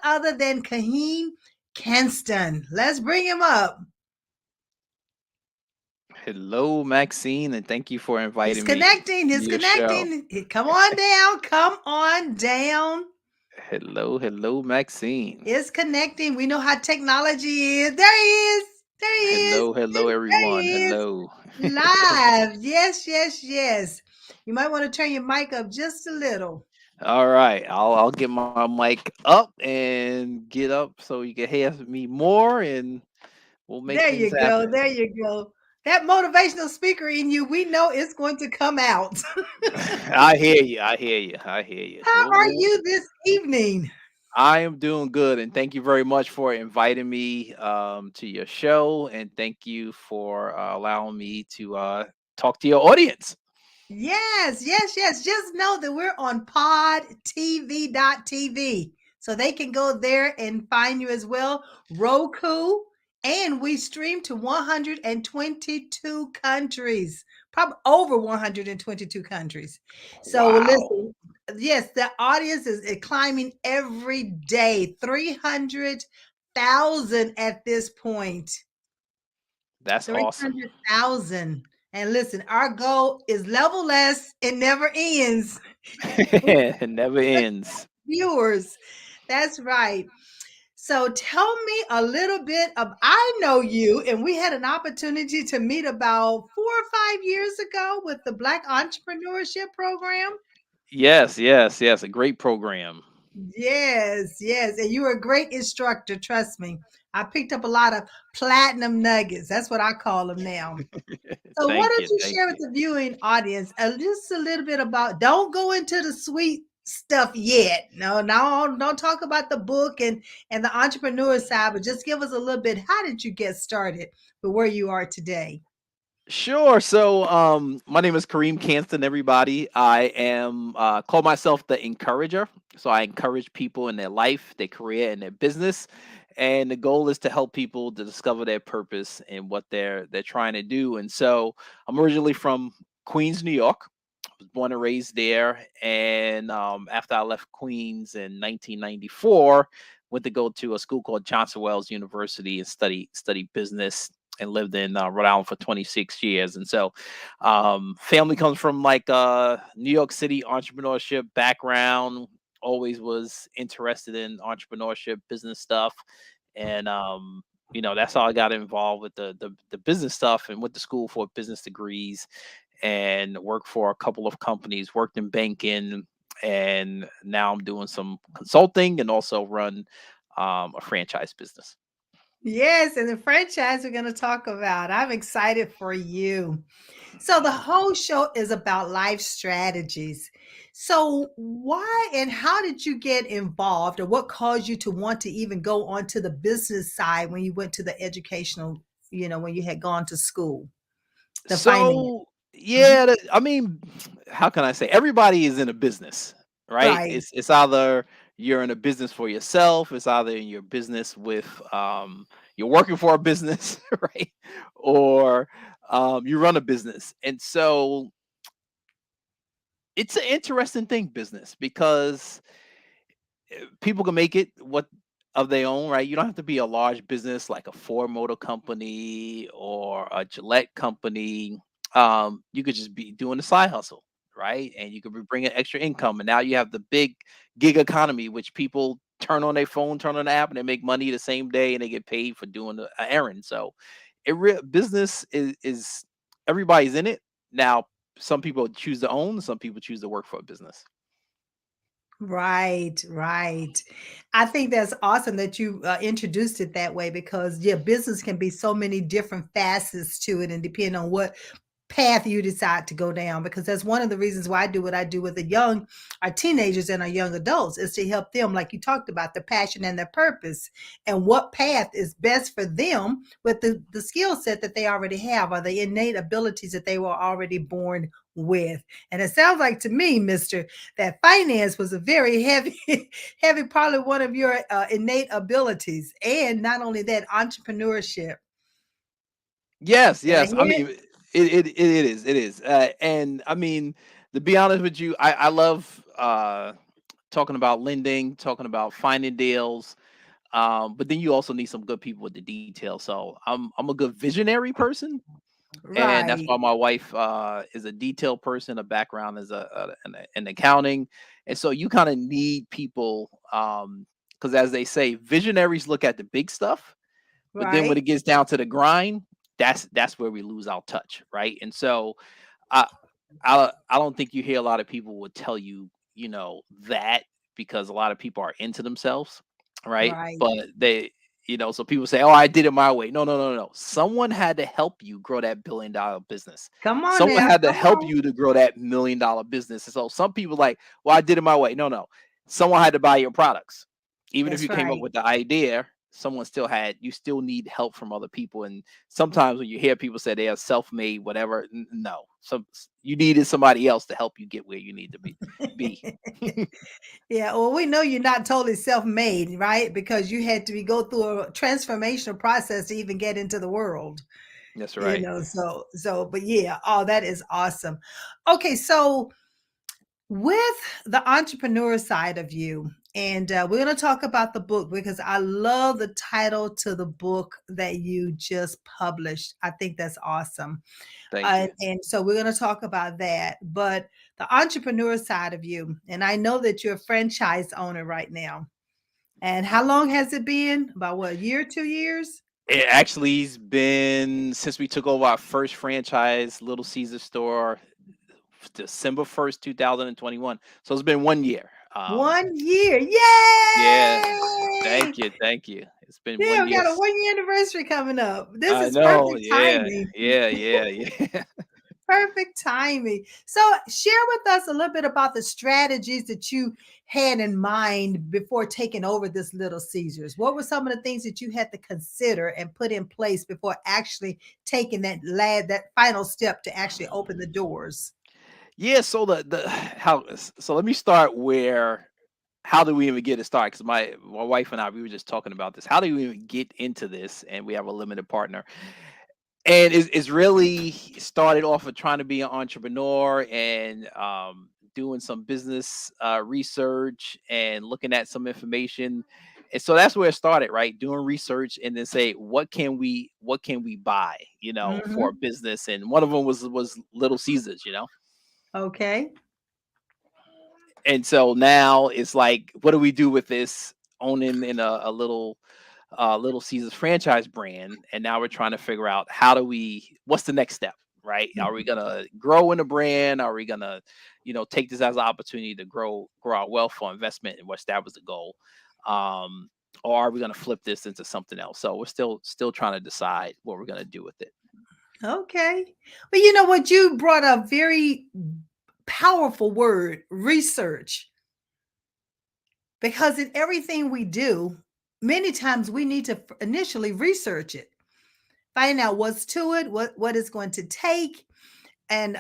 other than Kahim Kenston. Let's bring him up. Hello, Maxine, and thank you for He's inviting me connecting. to He's your show. connecting. Come on down. Come on down. Hello, Maxine. It's connecting. We know how technology is. There he is. There he is. Hello, There he everyone. is. Hello. Live. Yes, yes, yes. You might want to turn your mic up just a little. All right, I'll get my mic up and get up so you can hear me more, and we'll make There things you go. happen. There you go. That motivational speaker in you, we know it's going to come out. I hear you. I hear you. I hear you. How are you this evening? I am doing good, and thank you very much for inviting me to your show, and thank you for allowing me to talk to your audience. Yes, yes, yes. Just know that we're on podtv.tv. So they can go there and find you as well. Roku. And we stream to 122 countries, probably over 122 countries. So Wow, listen, yes, the audience is climbing every day, 300,000 at this point. that's awesome. 300,000. And listen, our goal is level less, it never ends. It never ends. Viewers. That's right. So tell me a little bit of I know you, and we had an opportunity to meet about 4 or 5 years ago with the Black Entrepreneurship Program. Yes. A great program. Yes, yes. And you were a great instructor, trust me. I picked up a lot of platinum nuggets. That's what I call them now. So why Thank don't you. you Thank share with you. the viewing audience just a little bit about, don't go into the sweet stuff yet. No, don't talk about the book and the entrepreneur side, but just give us a little bit. How did you get started with where you are today? Sure. So, my name is Kareem Canston, everybody. I am call myself the encourager. So I encourage people in their life, their career, and their business. And the goal is to help people to discover their purpose and what they're trying to do. And so I'm originally from Queens, New York. I was born and raised there. And after I left Queens in 1994, went to go to a school called Johnson Wells University and study business and lived in Rhode Island for 26 years. And so, family comes from like New York City entrepreneurship background. Always was interested in entrepreneurship, business stuff, and that's how I got involved with the business stuff and went to school for business degrees and worked for a couple of companies. Worked in banking, and now I'm doing some consulting and also run a franchise business. Yes, and the franchise we're going to talk about. I'm excited for you. So the whole show is about life strategies. So why and how did you get involved, or what caused you to want to even go onto the business side when you went to the educational, when you had gone to school, the finance? So Mhm. yeah, I mean, how can I say? Everybody is in a business, right? Right. It's either you're in a business for yourself, it's either in your business with you're working for a business, right? Or you run a business, and so it's an interesting thing, business, because people can make it what of their own, right? You don't have to be a large business like a Ford Motor Company or a Gillette company. You could just be doing a side hustle, right? And you could be bringing extra income. And now you have the big gig economy, which people turn on their phone, turn on the app, and they make money the same day, and they get paid for doing an errand. So, business is everybody's in it now. Some people choose to own, some people choose to work for a business. Right, right. I think that's awesome that you introduced it that way because yeah, business can be so many different facets to it, and depending on what path you decide to go down, because that's one of the reasons why I do what I do with the young, our teenagers and our young adults, is to help them, like you talked about, their passion and their purpose, and what path is best for them with the skill set that they already have, or the innate abilities that they were already born with. And it sounds like to me, Mister, that finance was a very heavy, heavy, probably one of your innate abilities, and not only that, entrepreneurship. Yes, Did I yes. I hear it? mean, it is, and I mean, to be honest with you, I love talking about lending, talking about finding deals. But then you also need some good people with the details. So I'm a good visionary person, and that's Right. why my wife is a detail person. A background is an accounting, and so you kind of need people because, as they say, visionaries look at the big stuff, but then when Right. it gets down to the grind, that's where we lose our touch, right? And so I I don't think you hear a lot of people would tell you, that because a lot of people are into themselves, right? Right. But so people say, "Oh, I did it my way." No, no, no, no. Someone had to help you grow that $1 billion business. Come on Someone now. had to Come help on. you to grow that $1 million business. And so some people like, "Well, I did it my way." No, no. Someone had to buy your products. Even if That's you came up right. with the idea, you still need help from other people. And sometimes when you hear people say they are self-made, whatever, no, you needed somebody else to help you get where you need to be. Yeah, well, we know you're not totally self-made, right? Because you had to go through a transformational process to even get into the world, That's right. but yeah, oh, that is awesome. Okay, so with the entrepreneur side of you, and we're going to talk about the book because I love the title to the book that you just published. I think that's awesome. Thank you. And so we're going to talk about that. But the entrepreneur side of you, and I know that you're a franchise owner right now. And how long has it been? About what, a year, 2 years? It actually's been since we took over our first franchise, Little Caesar store, December 1st, 2021. So it's been 1 year. 1 year. Yeah. Yay! Thank you. It's been Yeah, one we year. got a 1 year anniversary coming up. This I is know. perfect Yeah. timing. Yeah. Perfect timing. So, share with us a little bit about the strategies that you had in mind before taking over this Little Caesars. What were some of the things that you had to consider and put in place before actually taking that final step to actually open the doors? Yeah. So the how so let me start where how do we even get it started? Because my wife and I, we were just talking about this. How do we even get into this? And we have a limited partner. And it's really started off of trying to be an entrepreneur and doing some business research and looking at some information. And so that's where it started, right? Doing research and then say, what can we buy, for a Hmm. business? And one of them was Little Caesars. Okay. And so now it's like, what do we do with this owning in a Little Caesars franchise brand? And now we're trying to figure out what's the next step, right? Are we gonna grow in the brand? Are we gonna, take this as an opportunity to grow our wealth for investment, and which that was the goal. Um, or are we gonna flip this into something else? So we're still trying to decide what we're gonna do with it. Okay. Well, you know what? You brought a very powerful word, research. Because in everything we do, many times we need to initially research it, find out what's to it, what it's going to take, and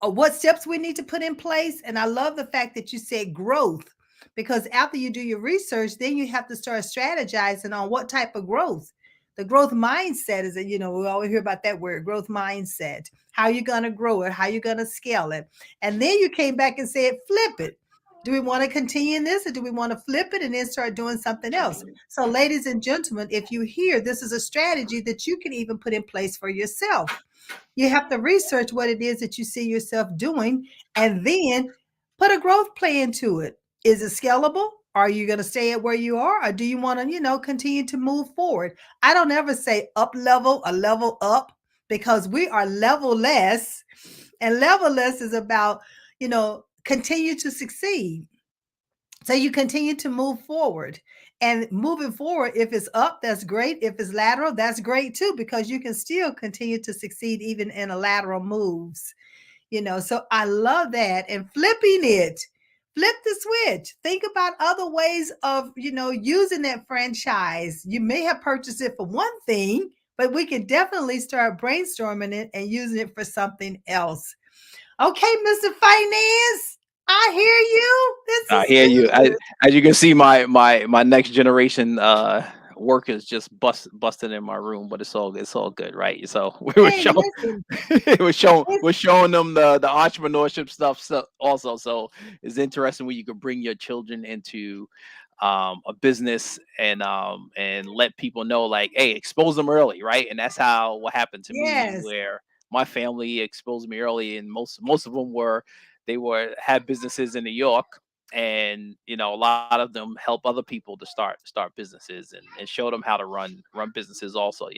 what steps we need to put in place. And I love the fact that you said growth, because after you do your research, then you have to start strategizing on what type of growth. The growth mindset is that, we always hear about that word, growth mindset. How you going to grow it, how you going to scale it. And then you came back and said, flip it. Do we want to continue in this, or do we want to flip it and then start doing something else? So, ladies and gentlemen, if you hear, this is a strategy that you can even put in place for yourself. You have to research what it is that you see yourself doing and then put a growth plan to it. Is it scalable? Are you going to stay at where you are, or do you want to, continue to move forward? I don't ever say up level or level up, because we are level less, and level less is about, continue to succeed. So you continue to move forward. And moving forward, if it's up, that's great. If it's lateral, that's great too, because you can still continue to succeed even in a lateral moves. So I love that. And flipping it, flip the switch. Think about other ways of, using that franchise. You may have purchased it for one thing, but we can definitely start brainstorming it and using it for something else. Okay, Mr. Finance, I hear you. This I is hear you. good. As you can see, my next generation workers just busting in my room, but it's all good, right? So we were Hey, showing listen, it's we're showing them the entrepreneurship stuff so also. So it's interesting when you could bring your children into a business and let people know, like, hey, expose them early, right? And that's how what happened to me, yes. where my family exposed me early, and most of them were they were had businesses in New York, and a lot of them help other people to start businesses and show them how to run businesses also,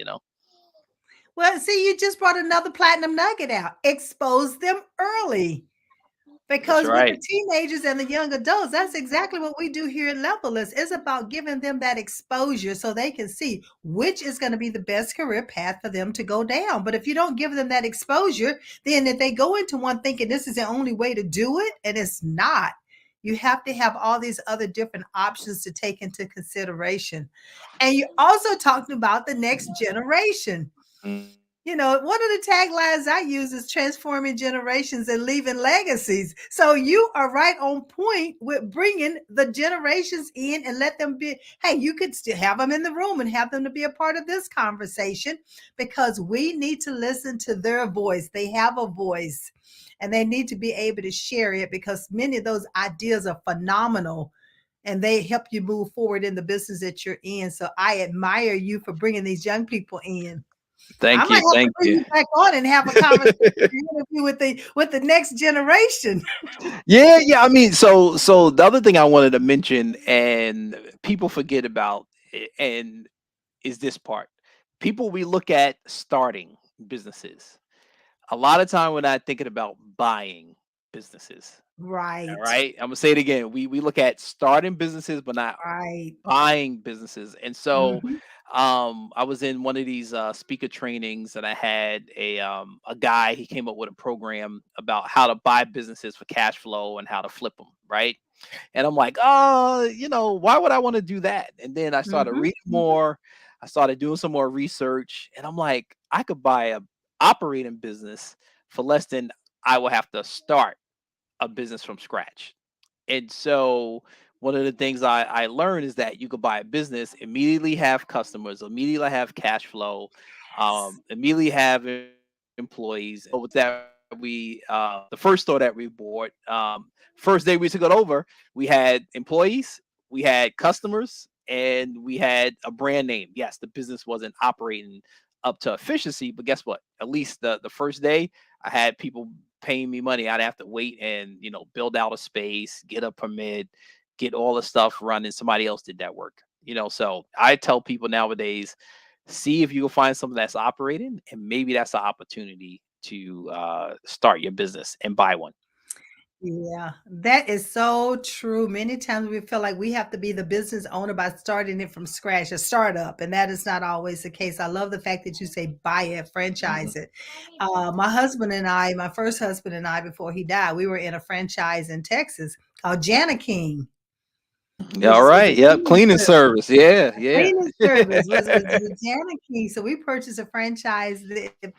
Well, see, you just brought another platinum nugget out. Expose them early. That's Because with the right. teenagers and the young adults, that's exactly what we do here at Levelist. It's about giving them that exposure so they can see which is going to be the best career path for them to go down. But if you don't give them that exposure, then if they go into one thinking this is the only way to do it, and it's not, you have to have all these other different options to take into consideration. And you're also talking about the next generation. One of the taglines I use is transforming generations and leaving legacies. So you are right on point with bringing the generations in and let them be. Hey, you could still have them in the room and have them to be a part of this conversation because we need to listen to their voice. They have a voice and they need to be able to share it because many of those ideas are phenomenal and they help you move forward in the business that you're in. So I admire you for bringing these young people in. I Thank might you, have to thank bring you. you back on and have a conversation interview with the next generation. Yeah, yeah. I mean, so the other thing I wanted to mention, and people forget about, and is this part. People we look at starting businesses. A lot of time when I thinking about buying businesses. All Right, right. I'm gonna say it again. We look at starting businesses, but not right. buying businesses. And so Mhm, I was in one of these speaker trainings, and I had a guy. He came up with a program about how to buy businesses for cash flow and how to flip them, right? And I'm like, oh, why would I want to do that? And then I started mhm, reading mhm. more. I started doing some more research, and I'm like, I could buy a operating business for less than I will have to start a business from scratch. And so one of the things I learned is that you could buy a business, immediately have customers, immediately have cash flow, Yes. immediately have employees. And so with that, the first store that we bought, first day we took it over, we had employees, we had customers, and we had a brand name. Yes, the business wasn't operating up to efficiency, but guess what? At least the first day, I had people paying me money. I'd have to wait and build out a space, get a permit, get all the stuff running. Somebody else did that work. So I tell people nowadays, see if you can find something that's operating, and maybe that's an opportunity to start your business and buy one. Yeah, that is so true. Many times we feel like we have to be the business owner by starting it from scratch, a startup, and that is not always the case. I love the fact that you say buy it, Mhm. franchise it. My husband and I, my first husband and I, before he died, we were in a franchise in Texas called Jana King. Yeah, all Was a right. Yep. cleaning Cleaning service. service. Yeah. A Yeah. cleaning service was the Jana King. So we purchased a franchise that,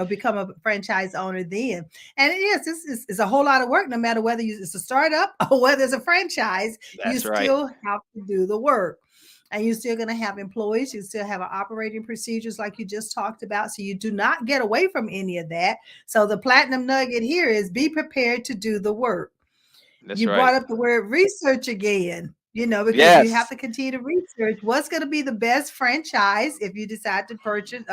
become a franchise owner then. And yes, it's a whole lot of work, no matter whether it's a startup or whether it's a franchise, you That's right. still have to do the work. And you're still going to have employees. You still have operating procedures like you just talked about. So you do not get away from any of that. So the platinum nugget here is be prepared to do the work. That's You right. brought up the word research again, because you have Yes. to continue to research what's going to be the best franchise if you decide to purchase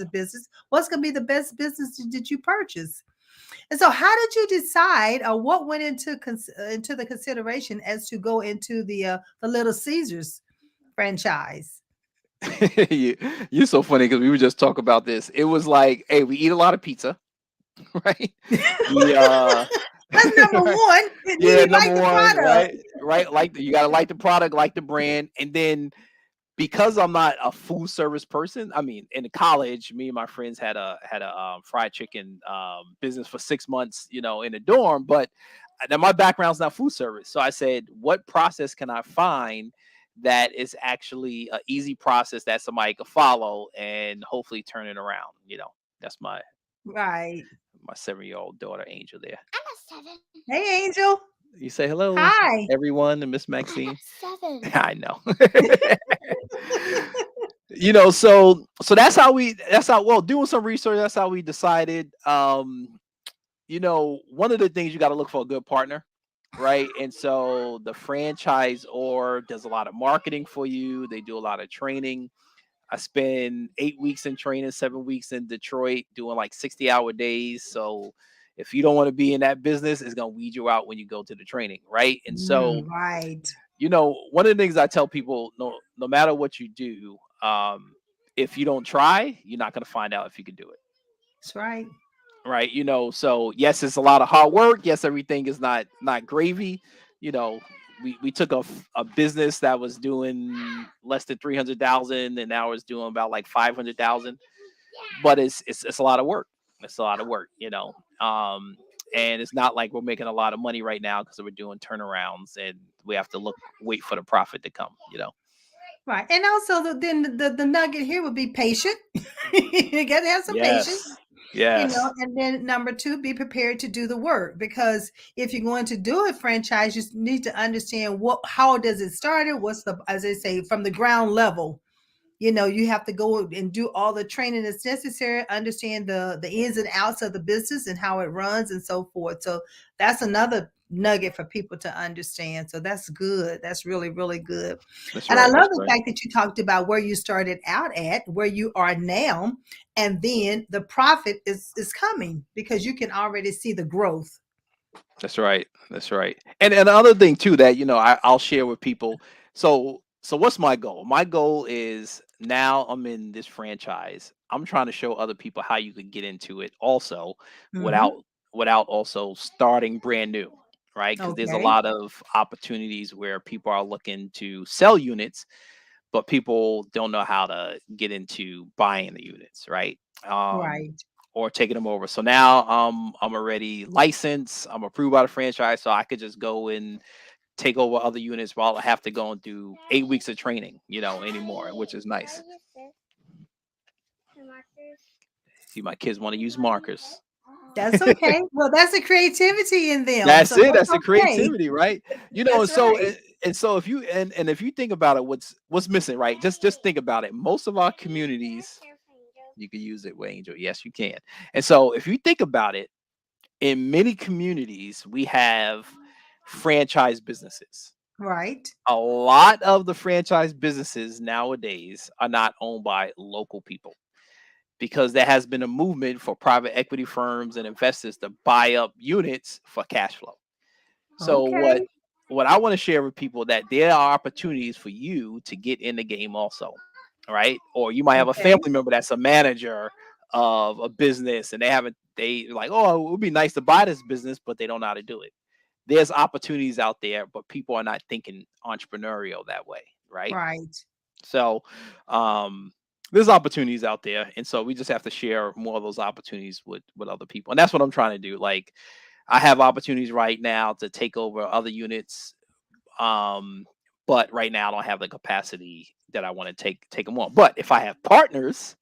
a business. What's going to be the best business that you purchase? And so, how did you decide, or what went into the consideration as to go into the Little Caesars franchise? you, you're so funny because we were just talking about this. It was like, hey, we eat a lot of pizza, right? We That's number right? one. Do Yeah, you number like the one, product? right. You gotta like the product, like the brand, and then because I'm not a food service person, I mean, in college, me and my friends had a fried chicken business for 6 months, in a dorm. But now my background's not food service, so I said, what process can I find that is actually an easy process that somebody could follow and hopefully turn it around? That's my Right. 7-year-old daughter, Angel. There. Hey, Angel. You say hello, Hi. everyone, and Miss I got Maxine. 7. I know. So that's how well doing some research. That's how we decided. One of the things you got to look for a good partner, right? And so the franchise or does a lot of marketing for you. They do a lot of training. I spend 8 weeks in training, 7 weeks in Detroit, doing like 60-hour days. So if you don't want to be in that business, it's gonna weed you out when you go to the training, right? And so, Right. one of the things I tell people, no matter what you do, if you don't try, you're not gonna find out if you can do it, That's right. right? So yes, it's a lot of hard work. Yes, everything is not gravy. You know, we took a business that was doing less than 300,000, and now it's doing about like 500,000. But it's a lot of work. It's a lot of work, and it's not like we're making a lot of money right now because we're doing turnarounds and we have to wait for the profit to come. Right. And also the nugget here would be patient. You got to have some patience. Yes. Yes. And then number two, be prepared to do the work, because if you're going to do a franchise, you need to understand how does it started, what's the, as they say, from the ground level. You have to go and do all the training that's necessary, understand the ins and outs of the business and how it runs and so forth. So that's another nugget for people to understand. So that's good. That's really, really good. That's And I right. love That's the right. fact that you talked about where you started out at, where you are now, and then the profit is coming because you can already see the growth. That's right. That's right. And another thing too that I'll share with people. So what's my goal? My goal is now I'm in this franchise. I'm trying to show other people how you could get into it also without Hmm. without also starting brand new, right? Because there's a Okay. lot of opportunities where people are looking to sell units, but people don't know how to get into buying the units, right? Um, Right. or taking them over. So now I'm already licensed. I'm approved by the franchise, so I could just go and take over other units while I have to go and do 8 weeks of training, anymore, which is nice. See, my kids want to use markers. That's okay. Well, that's the creativity in them. That's So it. That's the that's okay. creativity, right? And That's so right. and so if you and if you think about it, what's missing, right? Just think about it. Most of our communities, you can use it with Angel. Yes, you can. And so if you think about it, in many communities, we have franchise businesses. Right. A lot of the franchise businesses nowadays are not owned by local people because there has been a movement for private equity firms and investors to buy up units for cash flow. So what Okay. what I want to share with people that there are opportunities for you to get in the game also, right? Or you might have a Okay. family member that's a manager of a business and they like, oh, it would be nice to buy this business, but they don't know how to do it. There's opportunities out there, but people are not thinking entrepreneurial that way, right? Right. So there's opportunities out there. And so we just have to share more of those opportunities with other people. And that's what I'm trying to do. Like I have opportunities right now to take over other units. Um, but right now I don't have the capacity that I want to take them on. But if I have partners,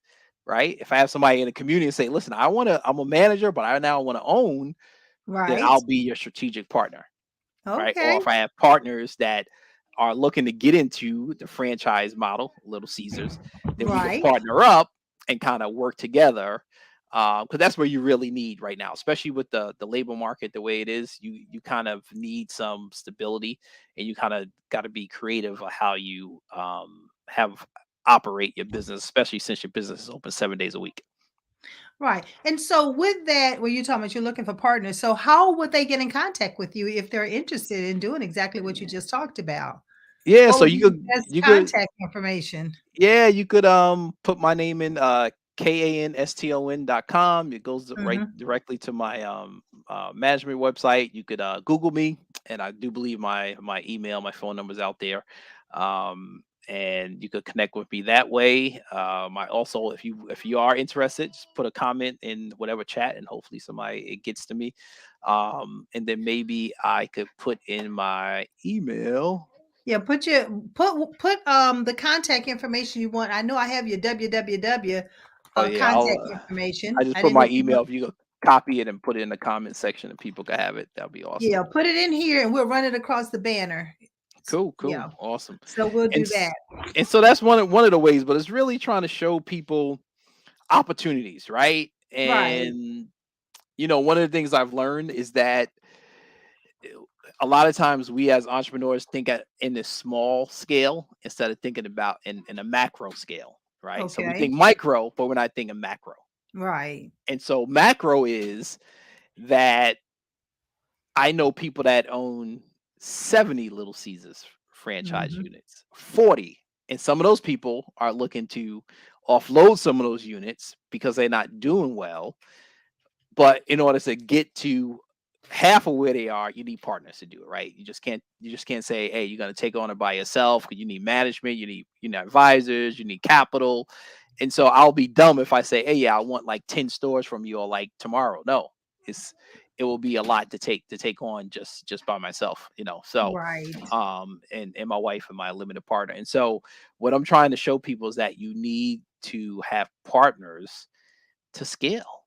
right? If I have somebody in the community and say, listen, I'm a manager, but I now want to own, then Right. I'll be your strategic partner, right? Or Okay. if I have partners that are looking to get into the franchise model, Little Caesars, then we could Right. partner up and kind of work together. Because that's where you really need right now, especially with the labor market the way it is. You kind of need some stability, and you kind of got to be creative of how you have operate your business, especially since your business is open 7 days a week. Right. And so with that, when you're talking about you're looking for partners, so how would they get in contact with you if they're interested in doing exactly what you just talked about? Yeah, What so would you be the could best you could contact information? Yeah, you could put my name in kanston.com. It goes right Mhm. directly to my management website. You could Google me, and I do believe my email, my phone number is out there. And you could connect with me that way. I also, if you are interested, just put a comment in whatever chat, and hopefully somebody it gets to me. And then maybe I could put in my email. Yeah, put the contact information you want. I know I have your www Oh yeah, contact information. I just I put didn't know my if you want. email. If you go. copy it and put it in the comment section and people can have it. That'll be awesome. Yeah, put it in here and we'll run it across the banner. Cool, Yeah, cool, awesome. so we'll And do that. and so that's one of the ways, but it's really trying to show people opportunities, right? Right. And one of the things I've learned is that a lot of times we as entrepreneurs think in this small scale instead of thinking about in a macro scale, right? So we think Okay. micro, but we're not thinking macro. Right. And so macro is that I know people that own 70 Little Caesars franchise Mhm. units, 40. And some of those people are looking to offload some of those units because they're not doing well. But in order to get to half of where they are, you need partners to do it, right? You just can't say, hey, you're gonna take on it by yourself, because you need management, you need advisors, you need capital. And so I'll be dumb if I say, hey, yeah, I want like 10 stores from you all like tomorrow. No, it's it will be a lot to take on just by myself, So Right. and my wife and my limited partner. And so what I'm trying to show people is that you need to have partners to scale,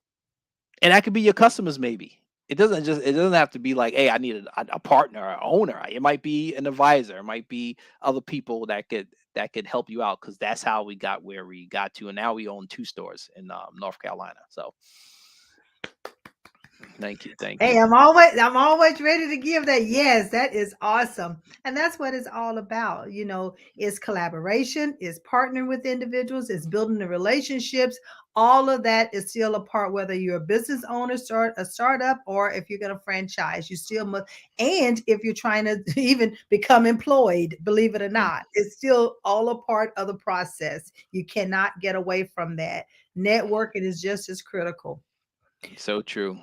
and that could be your customers maybe. It doesn't have to be like, hey, I need a partner or owner. It might be an advisor, it might be other people that could help you out, because that's how we got where we got to, and now we own 2 stores in North Carolina. So thank you, thank Hey, you. I'm always ready to give that. Yes, that is awesome. And that's what it's all about. It's collaboration, it's partnering with individuals, it's building the relationships. All of that is still a part, whether you're a business owner, start a startup, or if you're going to franchise, you still must. And if you're trying to even become employed, believe it or Mm, not, it's still all a part of the process. You cannot get away from that. Networking is just as critical. so true.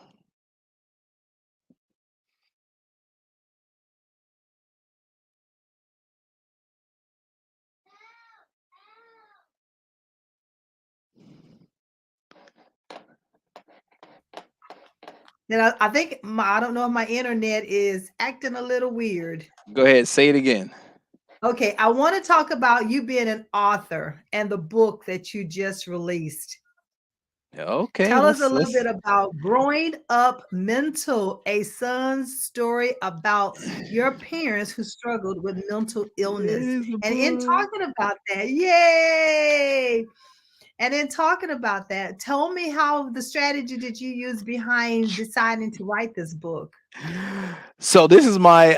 Then I think I don't know if my internet is acting a little weird. Go ahead, say it again. Okay, I want to talk about you being an author and the book that you just released. Okay, Tell us a let's little bit let's about Growing Up Mental, a son's story about your parents who struggled with mental illness. There's a And in book. talking about that, yay! And in talking about that, tell me how the strategy did you use behind deciding to write this book? So this is my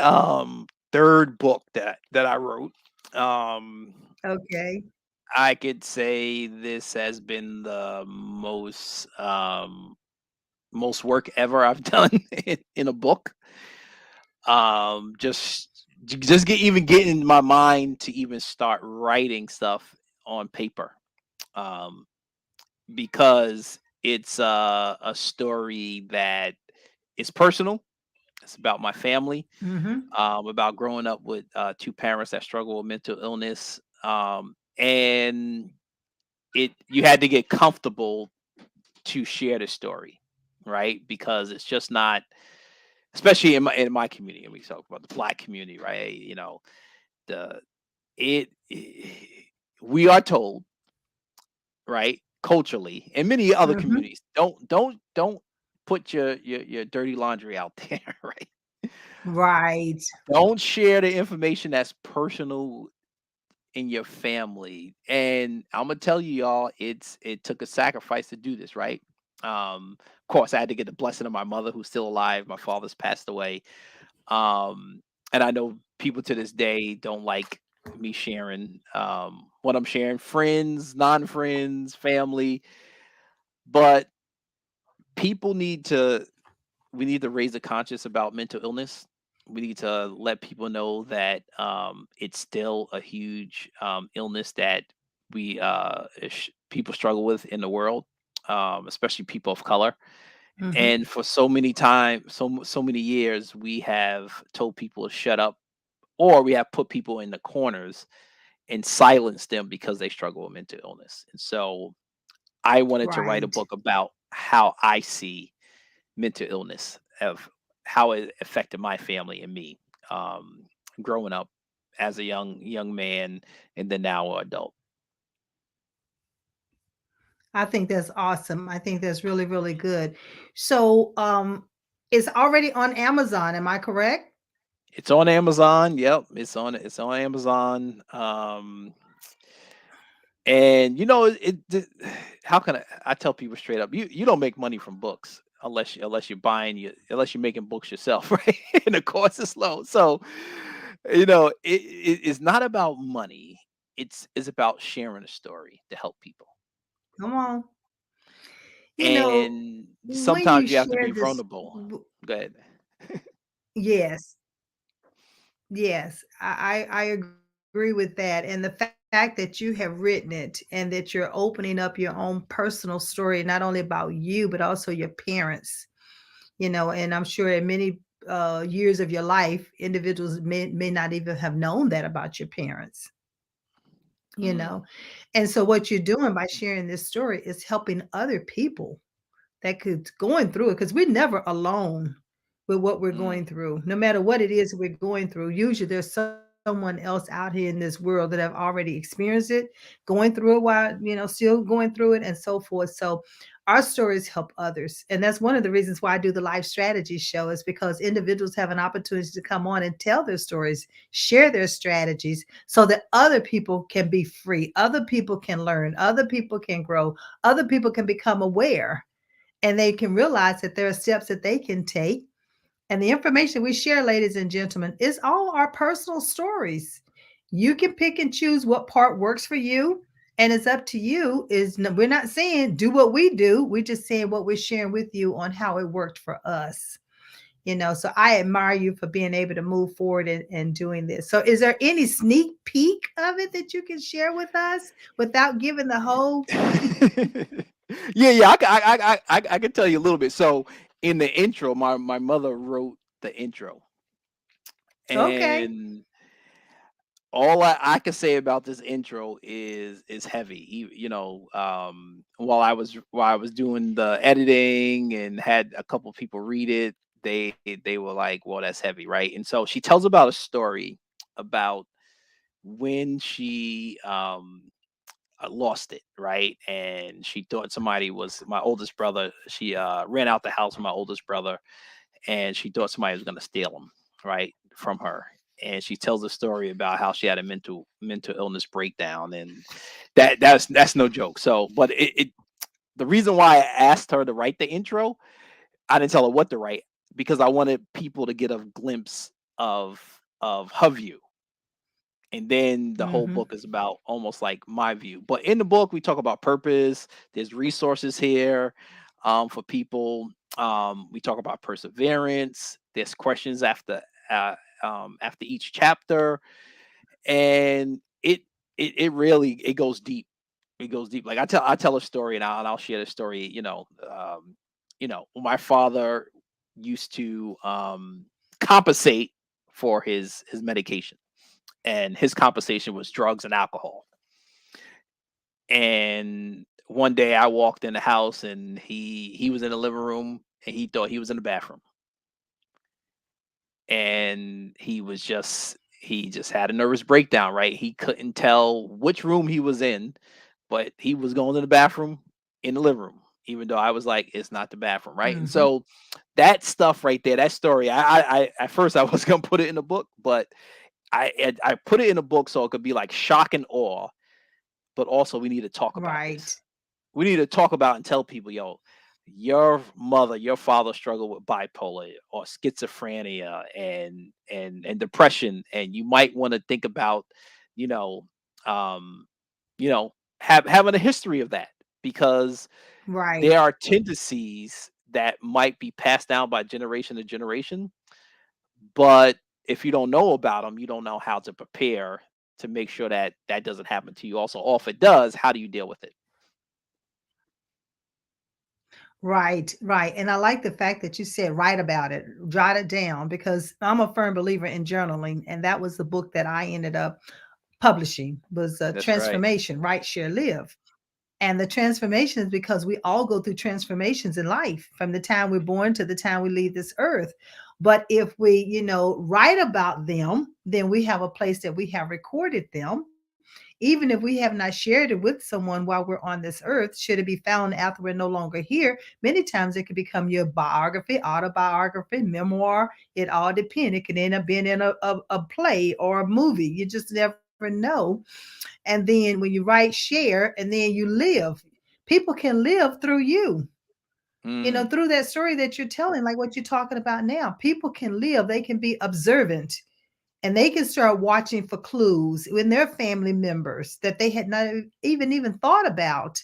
third book that I wrote. Um Okay. I could say this has been the most work ever I've done in a book. Just getting my mind to even start writing stuff on paper. Um because it's a story that is personal. It's about my family, Mhm. about growing up with 2 parents that struggle with mental illness. And you had to get comfortable to share the story, right? Because it's just not, especially in my community, and we talk about the Black community, right? The it, we are told, right, culturally, and many other Mhm. communities, don't put your dirty laundry out there, right? Right. Don't share the information that's personal in your family. And I'm gonna tell you, y'all, it took a sacrifice to do this, right? Of course, I had to get the blessing of my mother, who's still alive. My father's passed away. And I know people to this day don't like me sharing what I'm sharing, friends, non-friends, family. But people need to we need to raise the conscious about mental illness. We need to let people know that it's still a huge illness that people struggle with in the world, especially people of color. Mhm. And for so many times, so many years, we have told people to shut up, or we have put people in the corners and silenced them because they struggle with mental illness. And so I wanted to write a Right. book about how I see mental illness, of how it affected my family and me, um, growing up as a young man, and then now an adult. I think that's awesome. I think that's really, really good. So, it's already on Amazon. Am I correct? It's on Amazon. Yep, it's on Amazon. And you know, how can I tell people straight up, you don't make money from books unless you're buying you unless you're making books yourself, right? And the cost is low. So, you know, it's not about money. It's about sharing a story to help people. Come on. You know, And when you sometimes you have to share be this, vulnerable. Go ahead. yes, yes, I agree with that. And the fact that you have written it and that you're opening up your own personal story, not only about you, but also your parents, and I'm sure in many years of your life, individuals may not even have known that about your parents, you Mm, know. And so what you're doing by sharing this story is helping other people that could going through it, because we're never alone with what we're mm, going through. No matter what it is we're going through, usually there's someone else out here in this world that have already experienced it, going through it while, still going through it and so forth. So our stories help others. And that's one of the reasons why I do the life strategy show, is because individuals have an opportunity to come on and tell their stories, share their strategies, so that other people can be free, other people can learn, other people can grow, other people can become aware, and they can realize that there are steps that they can take. And the information we share, ladies and gentlemen, is all our personal stories. You can pick and choose what part works for you, and it's up to you. We're not saying do what we do. We're just saying what we're sharing with you on how it worked for us. So I admire you for being able to move forward and doing this. So is there any sneak peek of it that you can share with us without giving the whole? yeah, yeah, I can tell you a little bit. So in the intro, my mother wrote the intro, Okay. and all I can say about this intro is heavy. While I was doing the editing and had a couple people read it, they were like, "Well, that's heavy, right?" And so she tells about a story about when she lost it, right? And she thought somebody was my oldest brother. She ran out the house with my oldest brother, and she thought somebody was going to steal him, right, from her. And she tells a story about how she had a mental illness breakdown, and that's no joke. So, but the reason why I asked her to write the intro, I didn't tell her what to write because I wanted people to get a glimpse of her view, and then the whole Hmm. book is about almost like my view. But in the book, we talk about purpose. There's resources here for people. We talk about perseverance. There's questions after each chapter, and it really it goes deep. It goes deep. Like I tell a story, and I'll share the story. My father used to compensate for his medication, and his compensation was drugs and alcohol. And one day I walked in the house, and he was in the living room, and he thought he was in the bathroom, and he just had a nervous breakdown, right? He couldn't tell which room he was in, but he was going to the bathroom in the living room, even though I was like, it's not the bathroom, right? And Hmm. so that stuff right there, that story, I at first I was gonna put it in the book, but I put it in a book so it could be like shock and awe, but also we need to talk about Right. this. We need to talk about and tell people, yo, your mother, your father struggled with bipolar or schizophrenia and depression, and you might want to think about, you know, um, having a history of that, because Right. there are tendencies that might be passed down by generation to generation, but if you don't know about them, you don't know how to prepare to make sure that that doesn't happen to you also. Or if it does, how do you deal with it? Right, right. And I like the fact that you said write about it, jot it down, because I'm a firm believer in journaling. And that was the book that I ended up publishing, was That's right. Transformation, Write, Share, Live. And the transformation is because we all go through transformations in life from the time we're born to the time we leave this earth. But if we, write about them, then we have a place that we have recorded them. Even if we have not shared it with someone while we're on this earth, should it be found after we're no longer here, many times it could become your biography, autobiography, memoir. It all depends. It can end up being in a play or a movie. You just never know. And then when you write, share, and then you live, people can live through you. Mm, Through that story that you're telling, like what you're talking about now, people can live, they can be observant, and they can start watching for clues in their family members that they had not even thought about.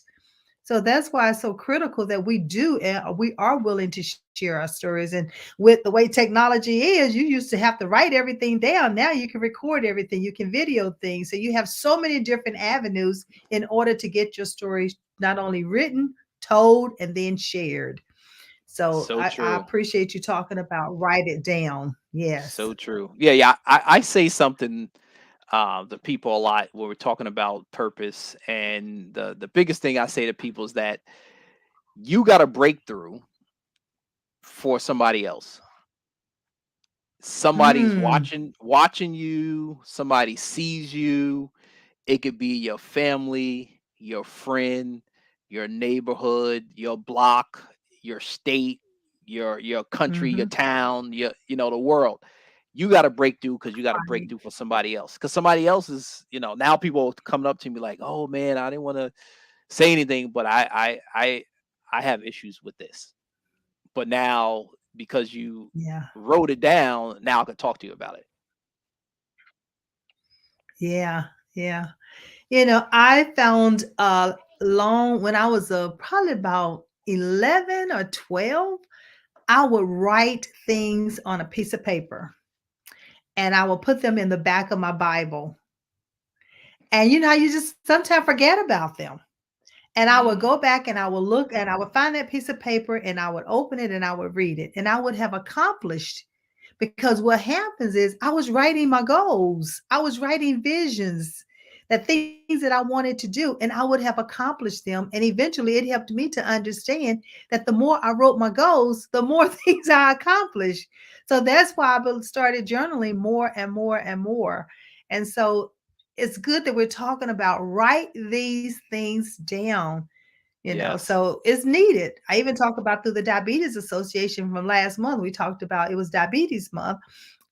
So that's why it's so critical that we do and we are willing to share our stories. And with the way technology is, you used to have to write everything down. Now you can record everything, you can video things. So you have so many different avenues in order to get your stories not only written, told, and then shared. So so I true. appreciate you talking about write it down. Yes. So true. Yeah, yeah. I say something to people a lot when we're talking about purpose, and the biggest thing I say to people is that you got a breakthrough for somebody else. Somebody's Mm, watching you. Somebody sees you. It could be your family, your friend, your neighborhood, your block, your state, your country, your mhm. town, the world. You got to break through because you got to break Right. through for somebody else. Because somebody else is, now people are coming up to me like, "Oh man, I didn't want to say anything, but I have issues with this." But now because you Yeah. wrote it down, now I can talk to you about it. Yeah. Yeah. I found long when I was probably about 11 or 12, I would write things on a piece of paper and I would put them in the back of my Bible. And you just sometimes forget about them. And I would Mm, go back and I would look and I would find that piece of paper and I would open it and I would read it and I would have accomplished. Because what happens is I was writing my goals, I was writing visions, the things that I wanted to do, and I would have accomplished them. And eventually it helped me to understand that the more I wrote my goals, the more things I accomplished. So that's why I started journaling more and more and more. And so it's good that we're talking about write these things down. yes. So it's needed. I even talk about through the Diabetes Association from last month. We talked about it was diabetes month,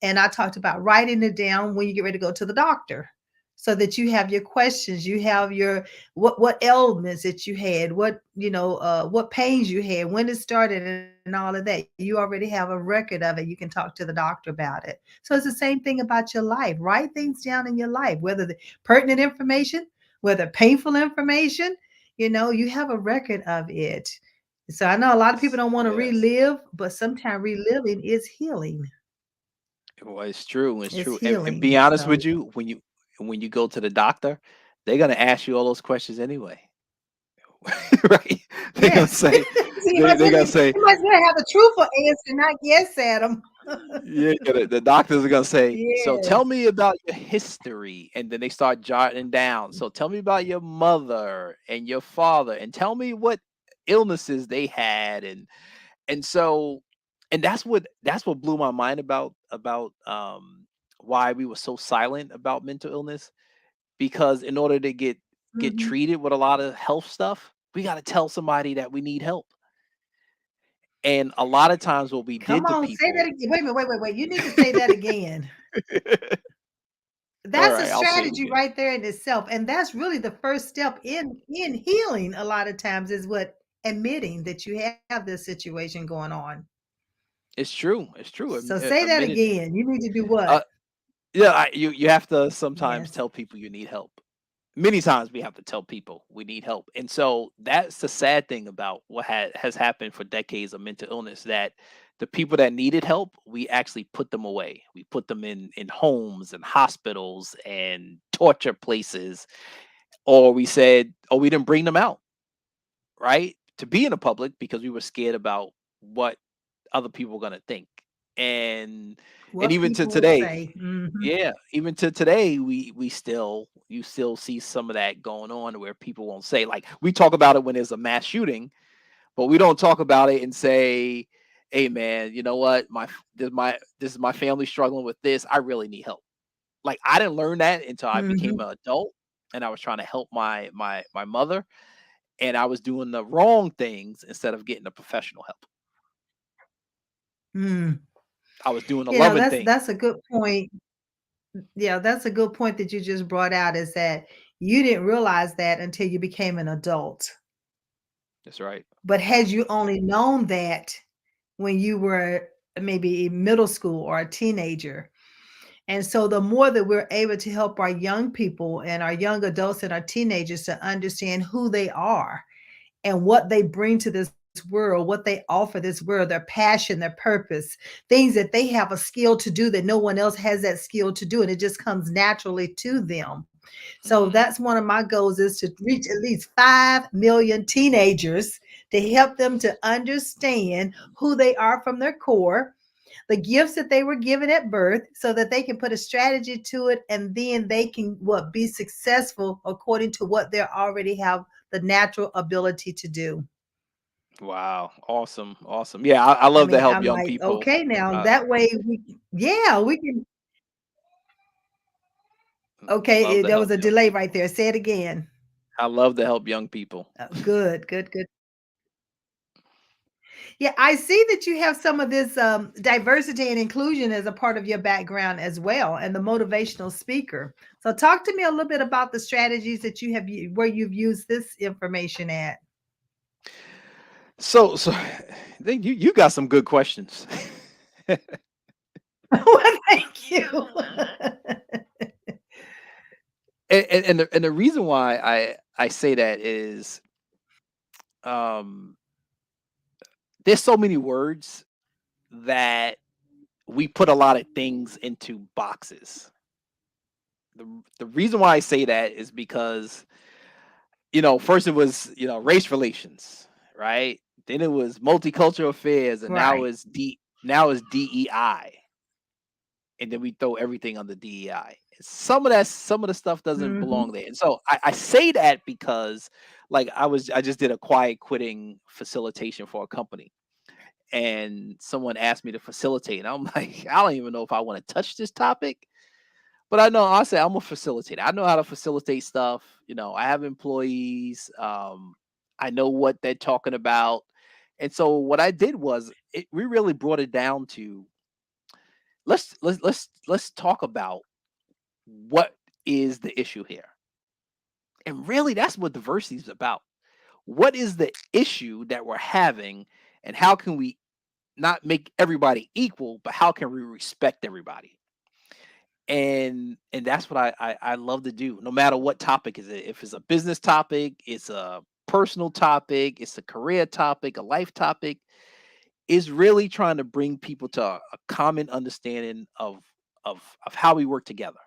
and I talked about writing it down when you get ready to go to the doctor, so that you have your questions, you have your what ailments that you had, what pains you had, when it started, and all of that. You already have a record of it. You can talk to the doctor about it. So it's the same thing about your life. Write things down in your life, whether the pertinent information, whether painful information, you have a record of it. So I know a lot of people don't want to Yes. relive, but sometimes reliving is healing. Well, it's true. It's It's true. And be healing. honest So with you, when you go to the doctor, they're gonna ask you all those questions anyway. Right? They're gonna yes. say So you they might they say gonna say, you might as well have a truthful answer, not guess at them. yeah, the doctors are gonna say, so tell Yes. me about your history. And then they start jotting down. So tell me about your mother and your father and tell me what illnesses they had. And that's what blew my mind about why we were so silent about mental illness, because in order to get Mhm. treated with a lot of health stuff, we got to tell somebody that we need help. And a lot of times what we Come did to on, say that people. again. Wait a minute, wait. You need to say that again. All That's a right, I'll say it strategy again. right there in itself. And that's really the first step in healing a lot of times is what admitting that you have this situation going on. It's true. It's true. So say that Admitted it. again. You need to do what? Uh, yeah, you have to sometimes Yes. tell people you need help. Many times we have to tell people we need help. And so that's the sad thing about what has happened for decades of mental illness, that the people that needed help, we actually put them away. We put them in homes and hospitals and torture places, or we said, oh, we didn't bring them out, right? To be in the public because we were scared about what other people were gonna think. And and What even to people will today, say. Mhm. yeah, even to today, we still you still see some of that going on where people won't say, like, we talk about it when there's a mass shooting, but we don't talk about it and say, "Hey man, you know what? This is my family struggling with this. I really need help." Like, I didn't learn that until I became Mhm. an adult. and I was trying to help my mother, and I was doing the wrong things instead of getting the professional help. Mm. I was doing the You know, loving that's thing. that's a good point. Yeah, that's a good point that you just brought out, is that you didn't realize that until you became an adult. That's right. But had you only known that when you were maybe in middle school or a teenager, and so the more that we're able to help our young people and our young adults and our teenagers to understand who they are and what they bring to this world, what they offer this world, their passion, their purpose, things that they have a skill to do that no one else has that skill to do, and it just comes naturally to them. So Mhm. that's one of my goals, is to reach at least 5 million teenagers, to help them to understand who they are from their core, the gifts that they were given at birth, so that they can put a strategy to it, and then they can what be successful according to what they already have the natural ability to do. Wow. Awesome. Awesome. Yeah, I love to help I'm young like, people. okay, now Uh, that way yeah, we can. Okay, love to there help was a young delay right people. there. Say it again. I love to help young people. Good, good, good. Yeah, I see that you have some of this diversity and inclusion as a part of your background as well, and the motivational speaker. So, talk to me a little bit about the strategies that you have, where you've used this information at. So then you got some good questions. Well, thank you. And the reason why I say that is, um there's so many words that we put a lot of things into boxes. The reason why I say that is because, first it was, race relations, right? Then it was multicultural affairs, and now Right. it's DEI, and then we throw everything on the DEI. Some of the stuff doesn't Hmm. belong there. And so I say that because, like, I just did a quiet quitting facilitation for a company, and someone asked me to facilitate, and I'm like, I don't even know if I want to touch this topic, but I know I say I'm a facilitator. I know how to facilitate stuff. I have employees. I know what they're talking about, and so what I did was, we really brought it down to, let's talk about what is the issue here, and really that's what diversity is about. What is the issue that we're having, and how can we not make everybody equal, but how can we respect everybody? And that's what I love to do, no matter what topic is it. If it's a business topic, it's a personal topic, it's a career topic, a life topic, is really trying to bring people to a common understanding of how we work together,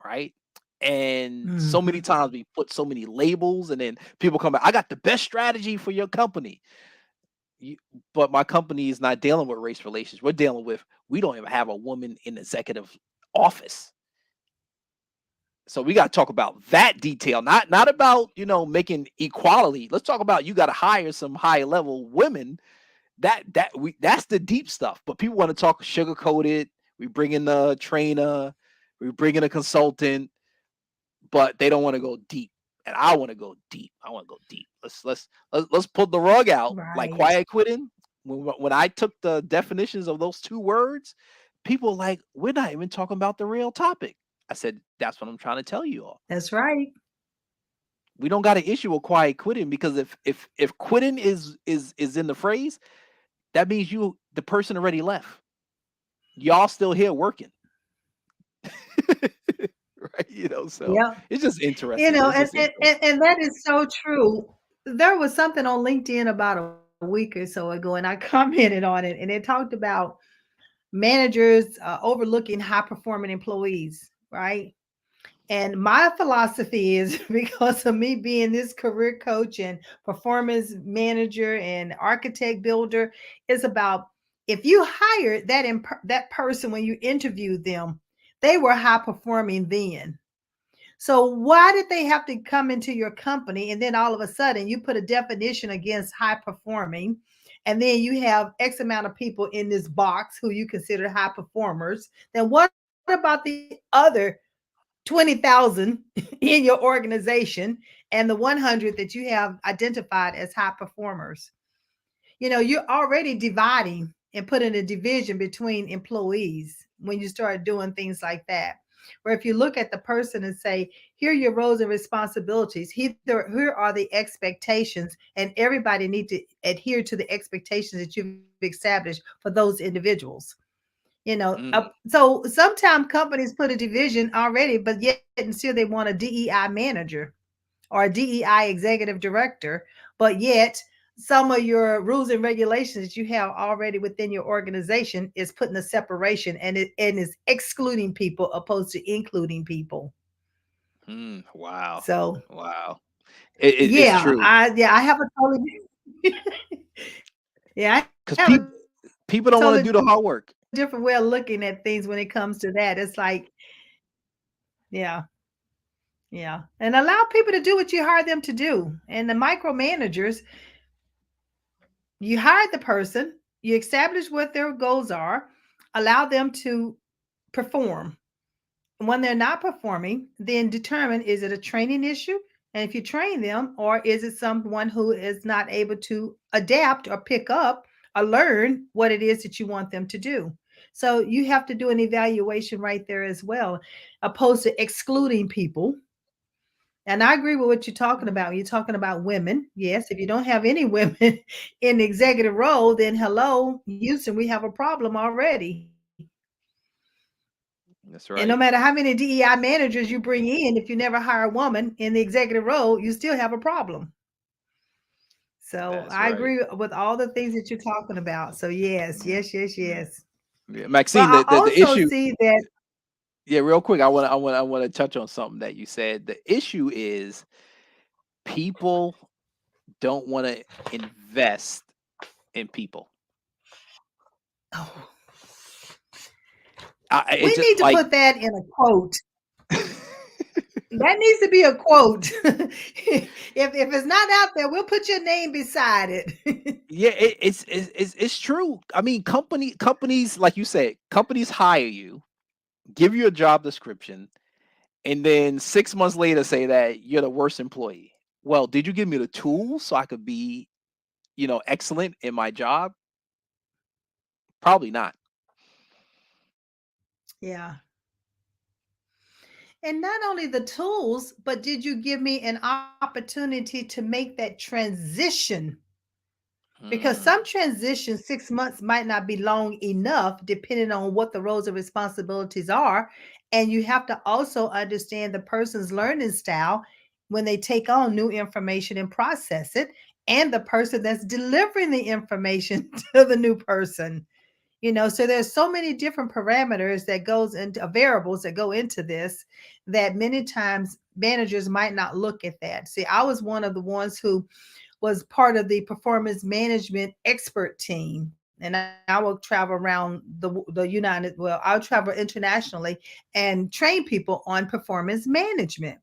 right? And so many Hmm. times we put so many labels, and then people come back, I got the best strategy for your company. You, but my company is not dealing with race relations. We're dealing with, we don't even have a woman in executive office. So we got to talk about that detail, not about, making equality. Let's talk about, you got to hire some high level women. That's the deep stuff. But people want to talk sugar coated. We bring in the trainer, we bring in a consultant, but they don't want to go deep. And I want to go deep. I want to go deep. Let's pull the rug out, like Right. quiet quitting. When I took the definitions of those two words, people were like, we're not even talking about the real topic. I said, that's what I'm trying to tell you all. That's right. We don't got an issue with quiet quitting, because if quitting is in the phrase, that means the person already left. Y'all still here working. Right? So Yeah. it's just interesting. It's And, just interesting. and that is so true. There was something on LinkedIn about a week or so ago, and I commented on it, and it talked about managers overlooking high performing employees, right? And my philosophy is, because of me being this career coach and performance manager and architect builder, is about, if you hired that person when you interviewed them, they were high performing then. So why did they have to come into your company, and then all of a sudden you put a definition against high performing, and then you have X amount of people in this box who you consider high performers? Then what about the other 20,000 in your organization and the 100 that you have identified as high performers. You're already dividing and putting a division between employees when you start doing things like that. Where if you look at the person and say, here are your roles and responsibilities, here are the expectations, and everybody need to adhere to the expectations that you've established for those individuals. Mm, So sometimes companies put a division already, but yet and still they want a DEI manager or a DEI executive director, but yet some of your rules and regulations that you have already within your organization is putting a separation and is excluding people opposed to including people. wow. So Wow. It's yeah, true. I have a totally yeah, I have a Because totally different way of looking people at don't want to things do when the it hard comes work. to that. It's like, yeah, yeah. And allow people to do what you hired them to do. And the micromanagers, you hired the person, you establish what their goals are, allow them to perform. When they're not performing, then determine, is it a training issue? And if you train them, or is it someone who is not able to adapt or pick up or learn what it is that you want them to do? So you have to do an evaluation right there as well, opposed to excluding people. And I agree with what you're talking about. When you're talking about women. Yes, if you don't have any women in the executive role, then hello, Houston, we have a problem already. And That's no matter right. how many DEI managers you bring in, if you never hire a woman in the executive role, you still have a problem. So That's I right. agree with all the things that you're talking about. So yes, Yeah. yes, yes, Yeah. yes. Yeah. But Maxine, I the also issue. see that, Yeah, real quick. I want to touch on something that you said. The issue is people don't want to invest in people. oh, It we just need to like put that in a quote. That needs to be a quote. If it's not out there, we'll put your name beside it. yeah, it's true. I mean, companies like you said, companies hire you, give you a job description, and then 6 months later say that you're the worst employee. Well, did you give me the tools so I could be, excellent in my job? Probably not. Yeah. And not only the tools, but did you give me an opportunity to make that transition? Because some Mm, transitions, 6 months might not be long enough, depending on what the roles and responsibilities are. And you have to also understand the person's learning style when they take on new information and process it, and the person that's delivering the information to the new person. So there's so many different parameters that goes into variables that go into this, that many times managers might not look at that. See, I was one of the ones who was part of the performance management expert team, and I will travel around the United, well, I'll travel internationally and train people on performance management.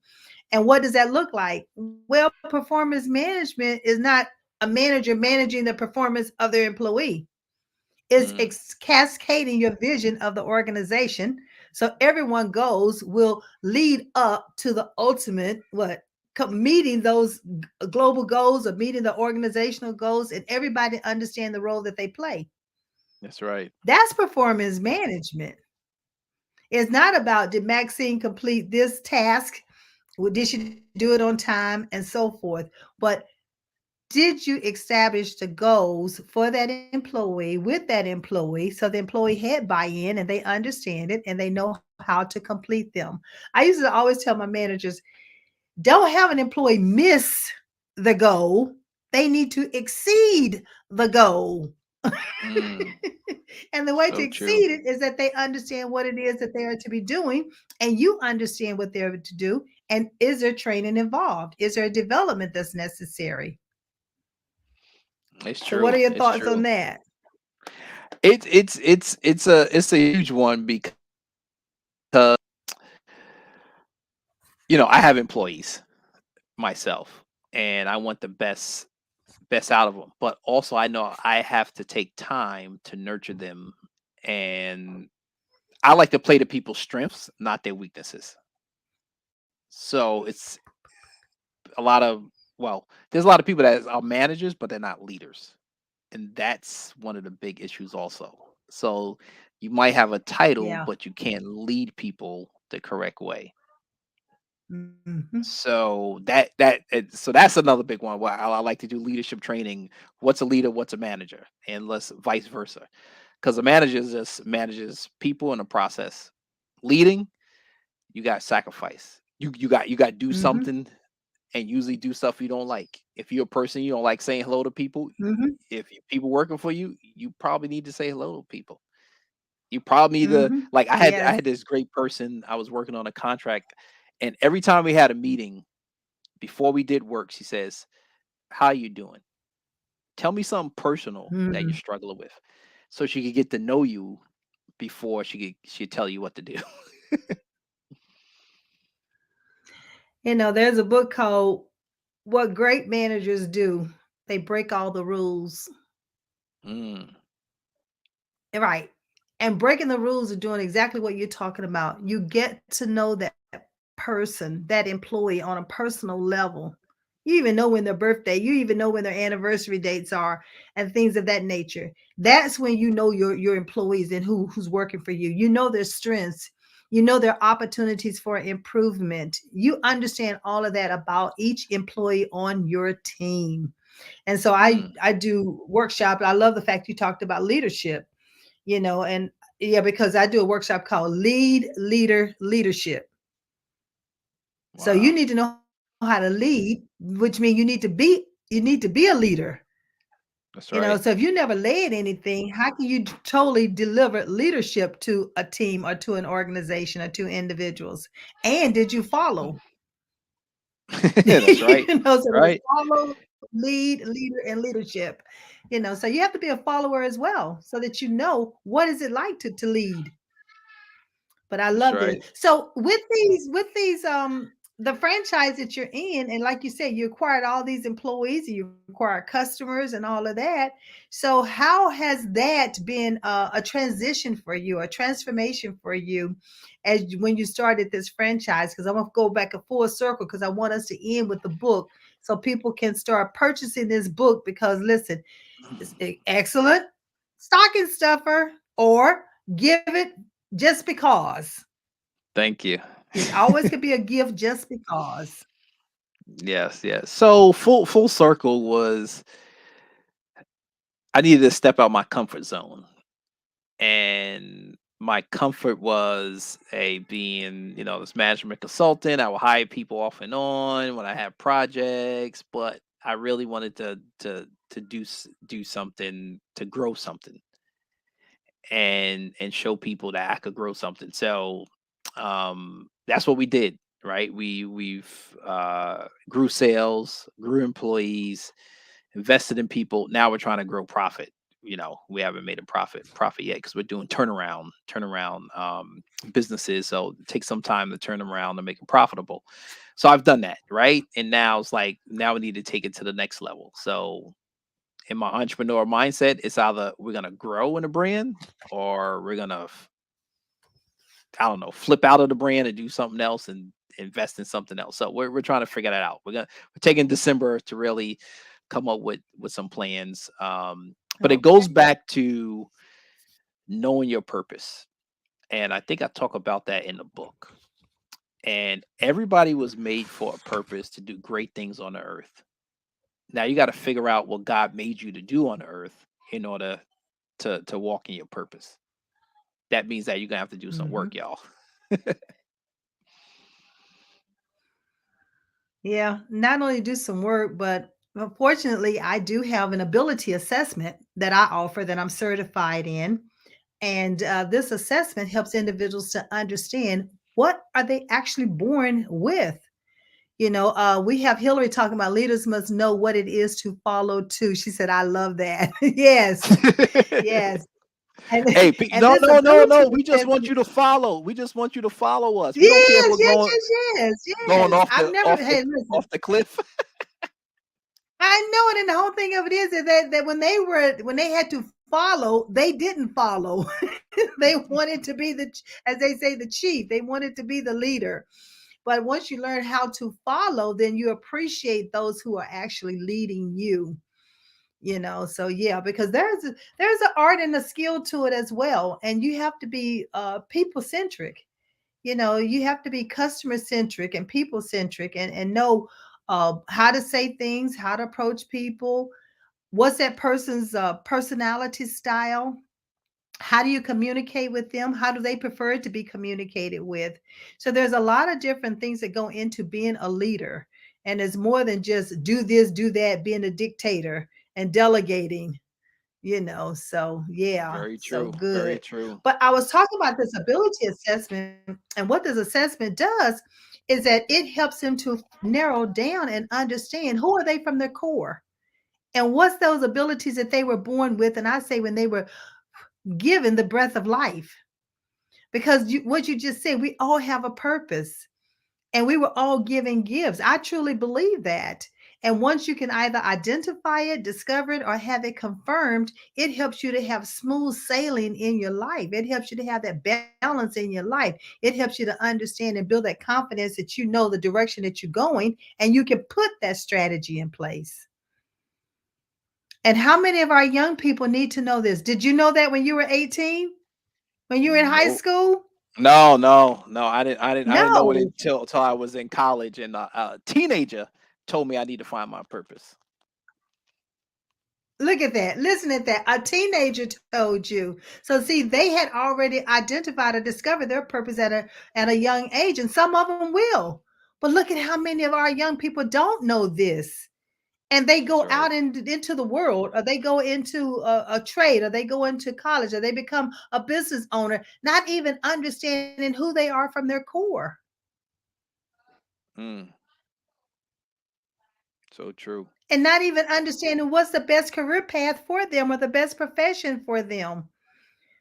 And what does that look like? Well, performance management is not a manager managing the performance of their employee. It's mm, cascading your vision of the organization. So everyone goes will lead up to the ultimate what, meeting those global goals or meeting the organizational goals, and everybody understand the role that they play. that's right. That's performance management. It's not about, did Maxine complete this task? Did she do it on time and so forth? But did you establish the goals for that employee with that employee, so the employee had buy-in and they understand it and they know how to complete them? I used to always tell my managers, don't have an employee miss the goal, they need to exceed the goal. Mm, And the way to so true. exceed it is that they understand what it is that they are to be doing, and you understand what they're to do. And is there training involved? Is there a development that's necessary? It's So, what true. are your It's thoughts true. on that? It's a huge one because I have employees myself, and I want the best out of them. But also, I know I have to take time to nurture them, and I like to play to people's strengths, not their weaknesses. So it's a lot of, well, there's a lot of people that are managers, but they're not leaders. And that's one of the big issues also. So you might have a title, Yeah. but you can't lead people the correct way. Mhm. So so that's another big one. Where I like to do leadership training. What's a leader? What's a manager? And let's vice versa. Because a manager just manages people in a process. Leading, you got sacrifice. You got to do Mhm. something, and usually do stuff you don't like. If you're a person you don't like saying hello to people, Mhm. if people working for you, you probably need to say hello to people. You probably need to, Mhm. like, I Yes. had this great person. I was working on a contract, and every time we had a meeting before we did work, she says, "How you doing? Tell me something personal that you're Mhm. struggling with," so she could get to know you before she'd tell you what to do. There's a book called What Great Managers Do. They break all the rules. Mm, Right. And breaking the rules of doing exactly what you're talking about. You get to know that person, that employee on a personal level. You even know when their birthday, you even know when their anniversary dates are and things of that nature. That's when you know your employees and who's working for you. You know their strengths. You know their opportunities for improvement. You understand all of that about each employee on your team. And so I mm. I do workshop. I love the fact you talked about leadership, and yeah, because I do a workshop called Leadership. So you Wow, need to know how to lead, which means you need to be a leader. that's So right. if you never led anything, how can you totally deliver leadership to a team or to an organization or to individuals? And did you follow? That's right. So there's Right. follow, lead, leader, and leadership. So you have to be a follower as well, so that you know what is it like to lead. But I That's love this. right. So with these the franchise that you're in, and like you said, you acquired all these employees, and you acquired customers and all of that. So how has that been a transition for you, a transformation for you, when you started this franchise? Because I'm gonna go back a full circle because I want us to end with the book so people can start purchasing this book. Because listen, it's excellent stocking stuffer, or give it just because. Thank you. It always could be a gift just because. Yes, yes. So full circle was, I needed to step out my comfort zone. And my comfort was a being, this management consultant. I would hire people off and on when I had projects, but I really wanted to do something, to grow something, and show people that I could grow something. So that's what we did, right? We've grew sales, grew employees, invested in people. Now we're trying to grow profit. We haven't made a profit yet because we're doing turnaround businesses. So it takes some time to turn them around and make them profitable. So I've done that, right? And now it's like, now we need to take it to the next level. So in my entrepreneur mindset, it's either we're gonna grow in a brand, or we're gonna, I don't know, flip out of the brand and do something else and invest in something else. So we're trying to figure that out. We're taking December to really come up with some plans. But it goes Okay. back to knowing your purpose. And I think I talk about that in the book. And everybody was made for a purpose, to do great things on the earth. Now you got to figure out what God made you to do on the earth in order to walk in your purpose. That means that you're gonna have to do some Hmm. work, y'all. Yeah, not only do some work, but unfortunately, I do have an ability assessment that I offer that I'm certified in. And this assessment helps individuals to understand what are they actually born with. We have Hillary talking about leaders must know what it is to follow too. She said, I love that. Yes, yes. And, Hey, and no, this no, no, ability no. We just want assessment, you to follow. We just want you to follow us. We don't care if yes, we're yes, going yes, yes, going yes. I've never, off the hey, listen, off the cliff. I know it. And the whole thing of it is that when they had to follow, they didn't follow. They wanted to be as they say, the chief. They wanted to be the leader. But once you learn how to follow, then you appreciate those who are actually leading you. So yeah, because there's an art and a skill to it as well, and you have to be people centric. You have to be customer centric and people centric, and know how to say things, how to approach people, what's that person's personality style, how do you communicate with them, how do they prefer to be communicated with. So there's a lot of different things that go into being a leader, and it's more than just do this, do that, being a dictator and delegating. So yeah, Very so true. good. Very true. But I was talking about this ability assessment, and what this assessment does is that it helps them to narrow down and understand who are they from their core, and what's those abilities that they were born with, and I say when they were given the breath of life. Because what you just said, we all have a purpose, and we were all given gifts. I truly believe that. And once you can either identify it, discover it, or have it confirmed, it helps you to have smooth sailing in your life. It helps you to have that balance in your life. It helps you to understand and build that confidence that you know the direction that you're going, and you can put that strategy in place. And how many of our young people need to know this? Did you know that when you were 18? When you were in high Nope. school? No, no, no. I didn't know it No. until I was in college, and a teenager told me I need to find my purpose. Look at that. Listen at that. A teenager told you. So see, they had already identified or discovered their purpose at a young age, and some of them will. But look at how many of our young people don't know this. And they That's go right. out into the world, or they go into a trade, or they go into college, or they become a business owner, not even understanding who they are from their core, Mm, so true. and not even understanding what's the best career path for them or the best profession for them.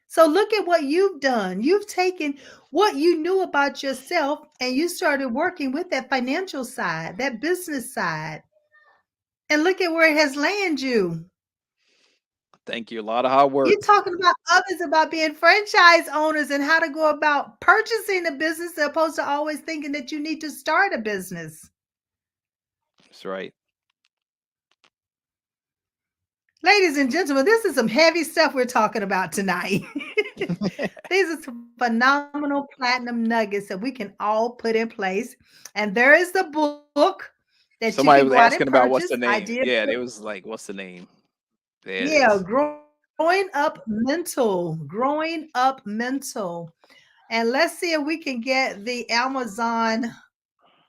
So look at what you've done. You've taken what you knew about yourself, and you started working with that financial side, that business side. And look at where it has landed you. Thank you. A lot of hard You're work. talking about others, about being franchise owners and how to go about purchasing a business, as opposed to always thinking that you need to start a business. That's right. Ladies and gentlemen, this is some heavy stuff we're talking about tonight. These are some phenomenal platinum nuggets that we can all put in place. And there is the book that you can go Somebody out was and asking about purchase. what's the I did name. Yeah, they was like, "What's the name?" There it Yeah, is. growing up mental. And let's see if we can get the Amazon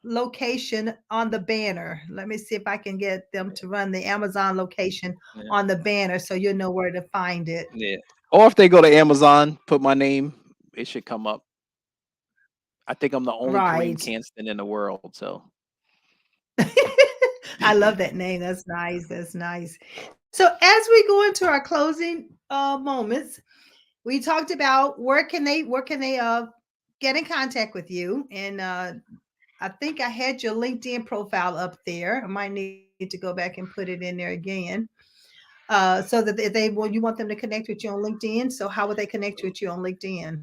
location on the banner. Let me see if I can get them to run the Amazon location Yeah, on the banner so you'll know where to find it. yeah. Or if they go to Amazon, put my name, it should come up. I think I'm the only Kareem Right. Canston in the world. So I love that name. That's nice. That's nice. So as we go into our closing moments, we talked about where can they get in contact with you, and I think I had your LinkedIn profile up there. I might need to go back and put it in there again. So that if they well, you want them to connect with you on LinkedIn. So how would they connect with you on LinkedIn?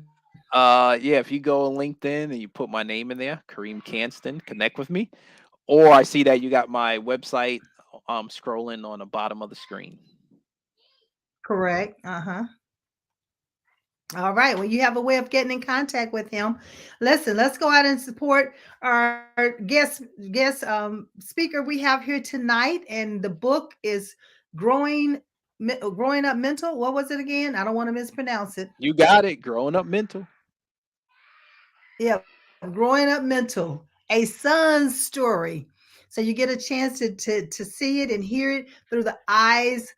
yeah, if you go on LinkedIn and you put my name in there, Kareem Canston, connect with me. Or I see that you got my website scrolling on the bottom of the screen. Correct. All right. Well, you have a way of getting in contact with him. Listen, let's go out and support our speaker we have here tonight. And the book is growing growing up mental. What was it again? I don't want to mispronounce it. You got it. Growing up mental. Yeah, growing up mental, a son's story. So you get a chance to see it and hear it through the eyes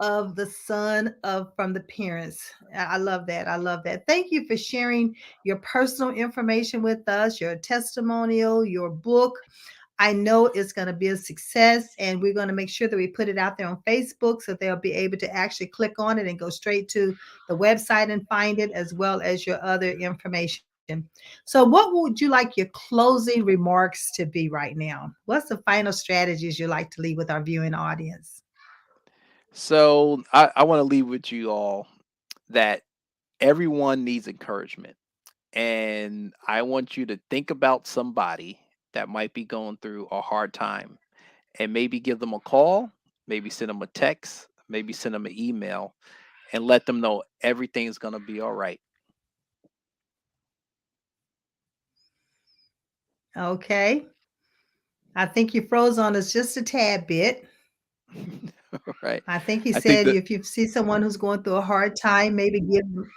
of the son of from the parents. I love that. I love that. Thank you for sharing your personal information with us, your testimonial, your book. I know it's going to be a success, and we're going to make sure that we put it out there on Facebook so they'll be able to actually click on it and go straight to the website and find it, as well as your other information. So, what would you like your closing remarks to be right now? What's the final strategies you like to leave with our viewing audience? So I want to leave with you all that everyone needs encouragement. and I want you to think about somebody that might be going through a hard time and maybe give them a call, maybe send them a text, maybe send them an email and let them know everything's going to be all right. Okay. I think you froze on us just a tad bit. Right. I think he I think said that if you see someone who's going through a hard time, maybe give them.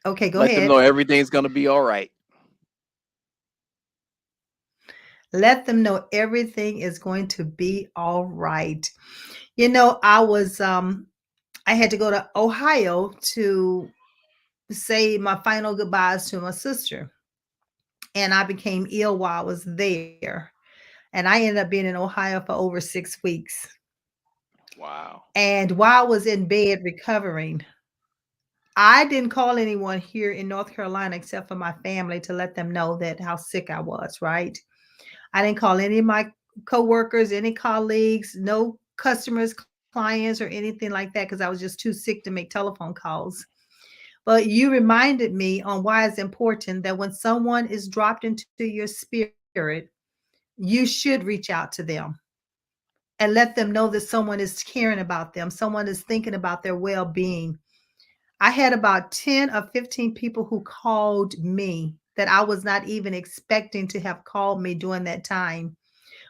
Okay, go let them know ahead. everything's going to be all right. Let them know everything is going to be all right. I had to go to Ohio to say my final goodbyes to my sister. And I became ill while I was there. And I ended up being in Ohio for over 6 weeks. Wow. And while I was in bed recovering, I didn't call anyone here in North Carolina except for my family to let them know that how sick I was, right? I didn't call any of my coworkers, any colleagues, no customers, clients, or anything like that because I was just too sick to make telephone calls. But you reminded me on why it's important that when someone is dropped into your spirit, you should reach out to them and let them know that someone is caring about them, someone is thinking about their well being. I had about 10 or 15 people who called me that I was not even expecting to have called me during that time.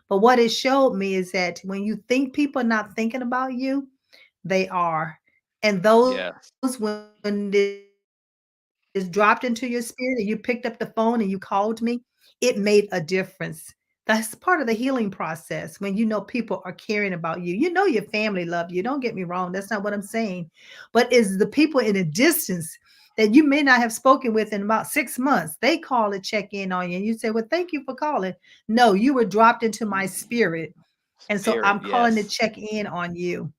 But what it showed me is that when you think people are not thinking about you, they are. And those, Yes. when this dropped into your spirit and you picked up the phone and you called me, it made a difference. That's part of the healing process when you know people are caring about you. You know your family love you. Don't get me wrong. That's not what I'm saying. But is the people in a distance that you may not have spoken with in about 6 months, they call and check in on you and you say, well, thank you for calling. No, you were dropped into my spirit. And so I'm Spirit. calling to Yes. check in on you.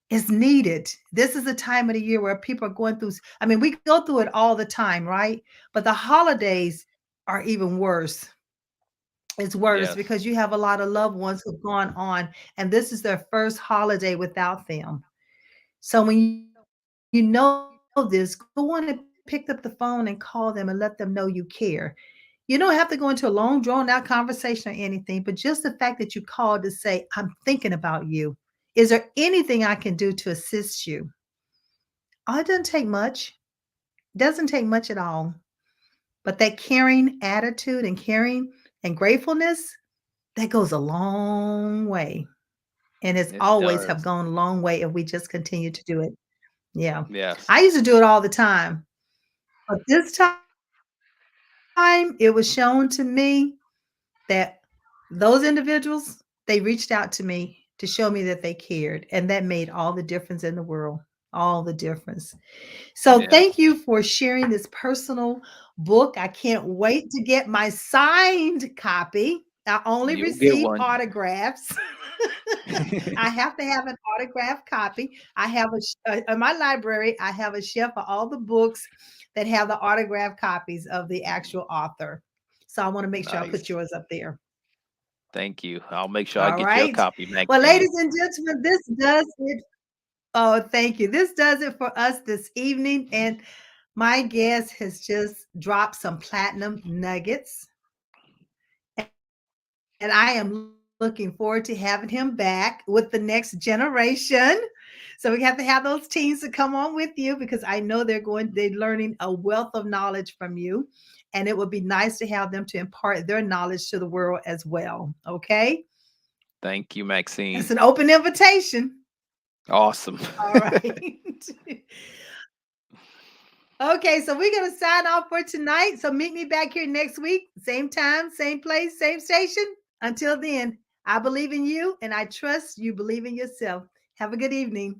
It's needed. This is a time of the year where people are going through, I mean, we go through it all the time, right? But the holidays are even worse. It's worse Yes. because you have a lot of loved ones who've gone on, and this is their first holiday without them. So when you know this, go on and pick up the phone and call them and let them know you care. You don't have to go into a long, drawn out conversation or anything, but just the fact that you called to say, I'm thinking about you. Is there anything I can do to assist you? Oh, it doesn't take much. Doesn't take much at all. But that caring attitude and caring and gratefulness, that goes a long way. And it's It always have does. gone a long way if we just continue to do it. Yeah. Yes. I used to do it all the time. But this time it was shown to me that those individuals, they reached out to me to show me that they cared. And that made all the difference in the world. All the difference. So thank you Yes. for sharing this personal book. I can't wait to get my signed copy. I only You'll get receive one. autographs. I have to have an autographed copy. I have in my library, I have a shelf of all the books that have the autographed copies of the actual author. So I want to make sure I put Nice. yours up there. Thank you. I'll make sure I All get you a right. copy, Well, Maxine. ladies and gentlemen, this does it. Oh, thank you. This does it for us this evening. And my guest has just dropped some platinum nuggets. And I am looking forward to having him back with the next generation. So we have to have those teens to come on with you because I know they're learning a wealth of knowledge from you. And it would be nice to have them to impart their knowledge to the world as well. Okay. Thank you, That's an Maxine. open invitation. Awesome. All right. Okay, so we're going to sign off for tonight. So meet me back here next week, same time, same place, same station. Until then, I believe in you and I trust you believe in yourself. Have a good evening.